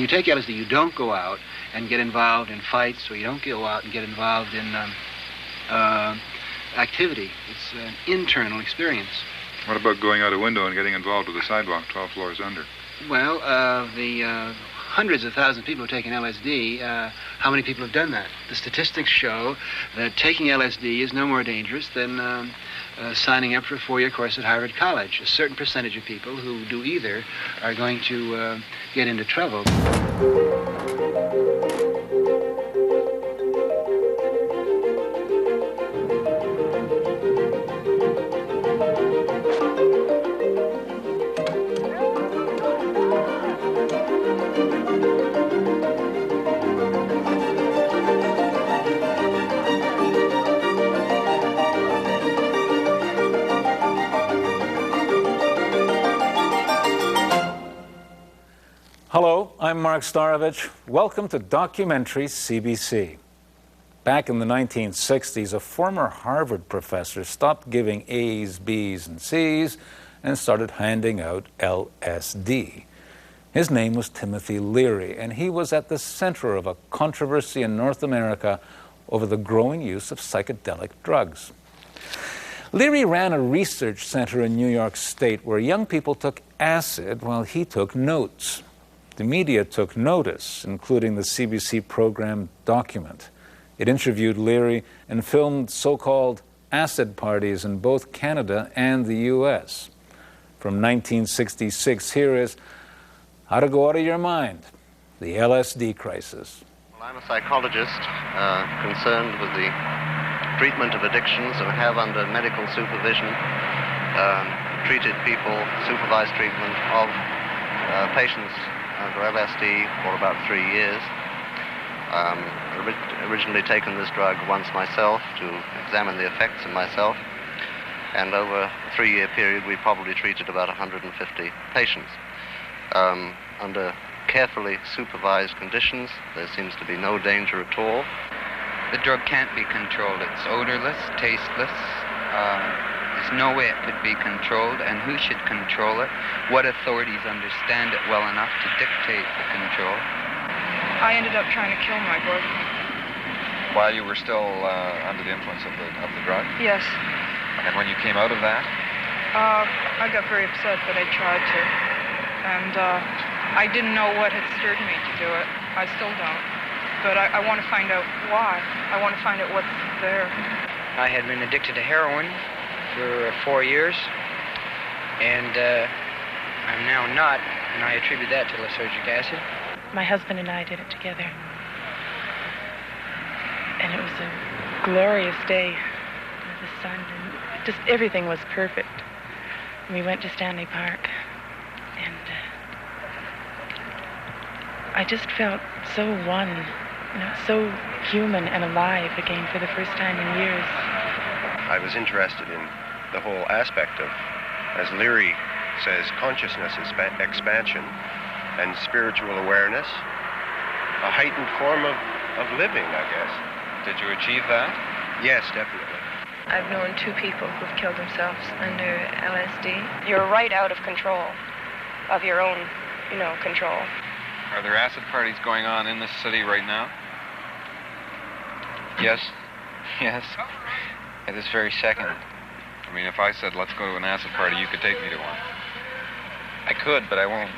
you take LSD, you don't go out and get involved in fights, or you don't go out and get involved in activity. It's an internal experience. What about going out a window and getting involved with the sidewalk 12 floors under? Well, the hundreds of thousands of people who have taken LSD, how many people have done that? The statistics show that taking LSD is no more dangerous than signing up for a 4-year course at Harvard College. A certain percentage of people who do either are going to get into trouble. Hello, I'm Mark Starovich. Welcome to Documentary CBC. Back in the 1960s, a former Harvard professor stopped giving A's, B's, and C's and started handing out LSD. His name was Timothy Leary, and he was at the center of a controversy in North America over the growing use of psychedelic drugs. Leary ran a research center in New York State where young people took acid while he took notes. The media took notice, including the CBC program Document. It interviewed Leary and filmed so-called acid parties in both Canada and the U.S. From 1966, here is How to Go Out of Your Mind, the LSD Crisis. Well, I'm a psychologist concerned with the treatment of addictions and have, under medical supervision, treated people, supervised treatment of patients under LSD for about 3 years. Originally taken this drug once myself to examine the effects in myself, and over a 3-year period we probably treated about 150 patients. Under carefully supervised conditions, there seems to be no danger at all. The drug can't be controlled. It's odorless, tasteless. There's no way it could be controlled, and who should control it? What authorities understand it well enough to dictate the control? I ended up trying to kill my boyfriend. While you were still under the influence of the drug? Yes. And when you came out of that? I got very upset, but I tried to. And I didn't know what had stirred me to do it. I still don't. But I want to find out why. I want to find out what's there. I had been addicted to heroin for 4 years, and I'm now not, and I attribute that to lysergic acid. My husband and I did it together, and it was a glorious day. The sun, and just everything was perfect. We went to Stanley Park, and I just felt so one, so human and alive again for the first time in years. I was interested in the whole aspect of, as Leary says, consciousness expansion and spiritual awareness, a heightened form of living, I guess. Did you achieve that? Yes, definitely. I've known 2 people who've killed themselves under LSD. You're right out of control of your own, control. Are there acid parties going on in this city right now? Yes. At this very second. I mean, if I said, let's go to an acid party, you could take me to one. I could, but I won't.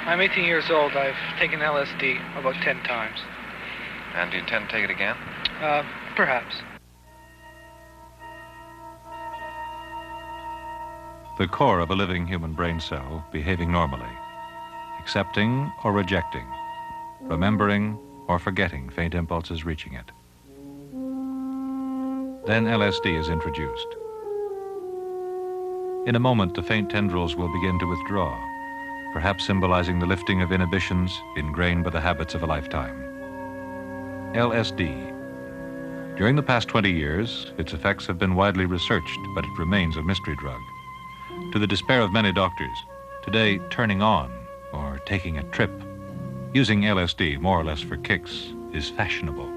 I'm 18 years old. I've taken LSD about 10 times. And do you intend to take it again? Perhaps. The core of a living human brain cell behaving normally, accepting or rejecting, remembering or forgetting faint impulses reaching it. Then LSD is introduced. In a moment, the faint tendrils will begin to withdraw, perhaps symbolizing the lifting of inhibitions ingrained by the habits of a lifetime. LSD. During the past 20 years, its effects have been widely researched, but it remains a mystery drug. To the despair of many doctors, today turning on or taking a trip, using LSD more or less for kicks, is fashionable.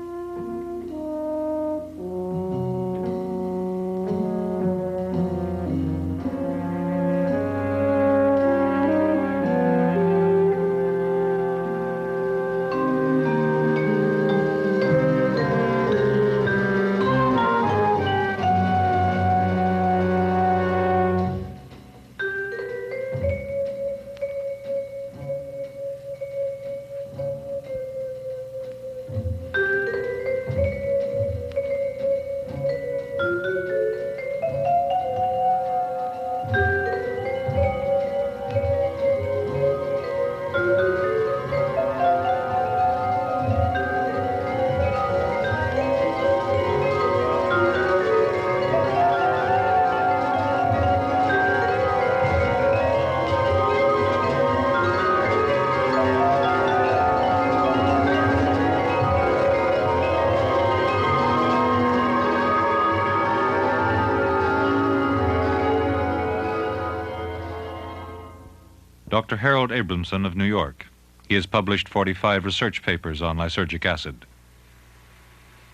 Dr. Harold Abramson of New York. He has published 45 research papers on lysergic acid.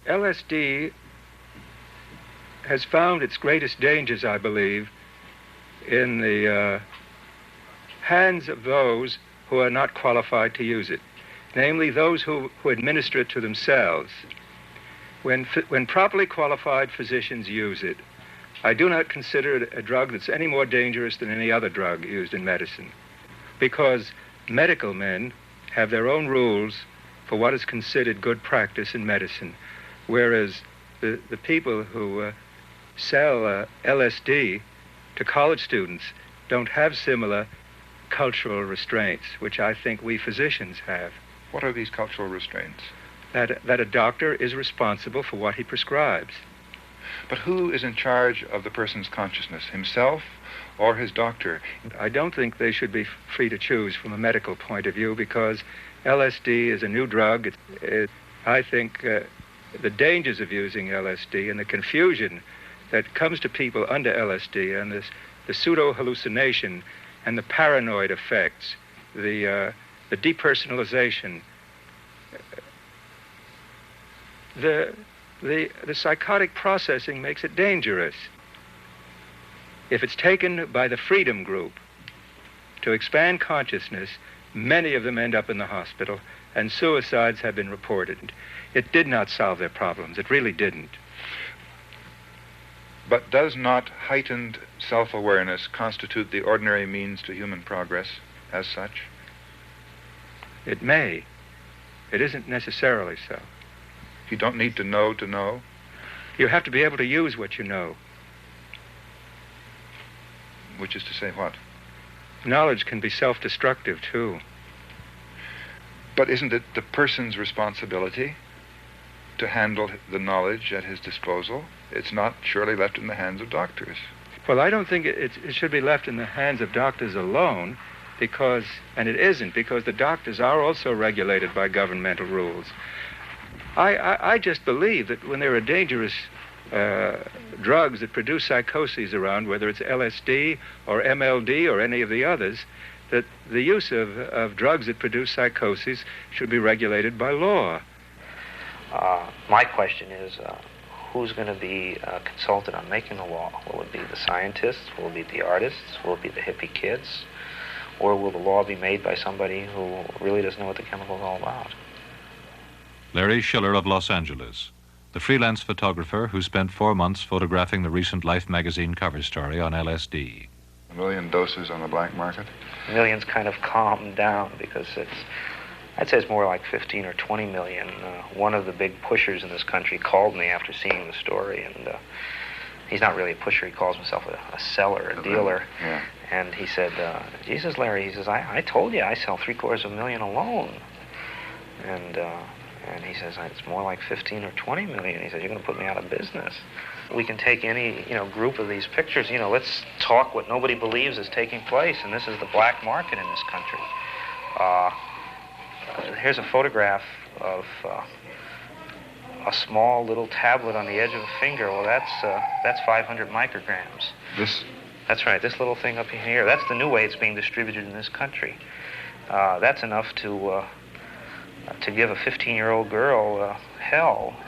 LSD has found its greatest dangers, I believe, in the hands of those who are not qualified to use it, namely those who administer it to themselves. When properly qualified physicians use it, I do not consider it a drug that's any more dangerous than any other drug used in medicine, because medical men have their own rules for what is considered good practice in medicine, whereas the people who sell LSD to college students don't have similar cultural restraints, which I think we physicians have. What are these cultural restraints? That a doctor is responsible for what he prescribes. But who is in charge of the person's consciousness, himself or his doctor? I don't think they should be free to choose from a medical point of view, because LSD is a new drug. I think the dangers of using LSD and the confusion that comes to people under LSD and the pseudo-hallucination and the paranoid effects, the depersonalization, the psychotic processing makes it dangerous. If it's taken by the Freedom Group to expand consciousness, many of them end up in the hospital, and suicides have been reported. It did not solve their problems. It really didn't. But does not heightened self-awareness constitute the ordinary means to human progress as such? It may. It isn't necessarily so. You don't need to know to know? You have to be able to use what you know. Which is to say what? Knowledge can be self-destructive, too. But isn't it the person's responsibility to handle the knowledge at his disposal? It's not surely left in the hands of doctors. Well, I don't think it should be left in the hands of doctors alone, because, and it isn't, because the doctors are also regulated by governmental rules. I just believe that when there are dangerous drugs that produce psychoses around, whether it's LSD or MLD or any of the others, that the use of drugs that produce psychoses should be regulated by law. My question is, who's going to be consulted on making the law? Will it be the scientists? Will it be the artists? Will it be the hippie kids? Or will the law be made by somebody who really doesn't know what the chemical is all about? Larry Schiller of Los Angeles, the freelance photographer who spent 4 months photographing the recent Life magazine cover story on LSD. 1 million doses on the black market? Millions kind of calmed down, because I'd say it's more like 15 or 20 million. One of the big pushers in this country called me after seeing the story, and he's not really a pusher. He calls himself a seller, a dealer. Yeah. And he said, Jesus, Larry, he says, I told you I sell 750,000 alone. And he says, it's more like 15 or 20 million. He says, you're going to put me out of business. We can take any, group of these pictures, let's talk what nobody believes is taking place, and this is the black market in this country. Here's a photograph of a small little tablet on the edge of a finger. Well, that's 500 micrograms. This? That's right, this little thing up here. That's the new way it's being distributed in this country. That's enough to give a 15-year-old girl hell.